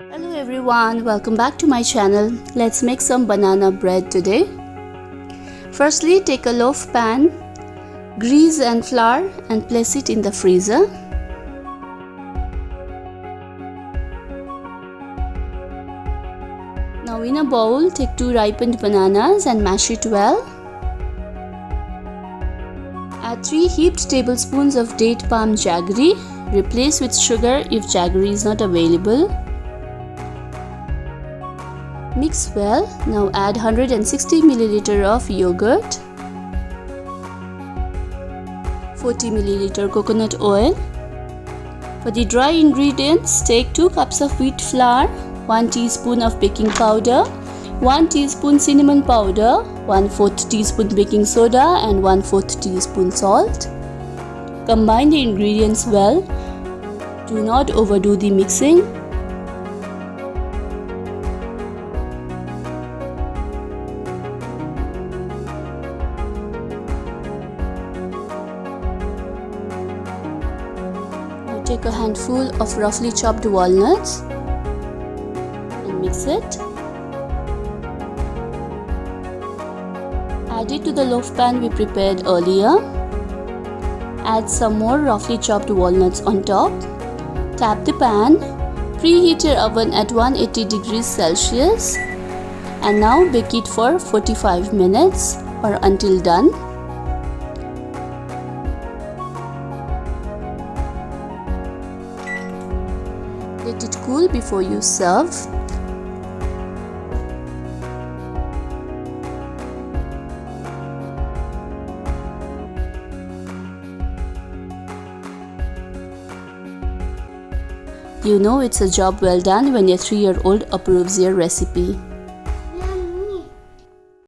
Hello everyone, welcome back to my channel. Let's make some banana bread today. Firstly, take a loaf pan, grease and flour and place it in the freezer. Now in a bowl, take 2 ripened bananas and mash it well. Add 3 heaped tablespoons of date palm jaggery. Replace with sugar if jaggery is not available. Mix well. Now add 160 ml of yogurt, 40 ml coconut oil. For the dry ingredients, take 2 cups of wheat flour, 1 teaspoon of baking powder, 1 teaspoon cinnamon powder, 1/4 teaspoon baking soda and 1/4 teaspoon salt. Combine the ingredients well. Do not overdo the mixing. Take a handful of roughly chopped walnuts and mix it. Add it to the loaf pan we prepared earlier. Add some more roughly chopped walnuts on top. Tap the pan. Preheat your oven at 180 degrees Celsius and now bake it for 45 minutes or until done. Let it cool before you serve. You know it's a job well done when your 3-year-old approves your recipe.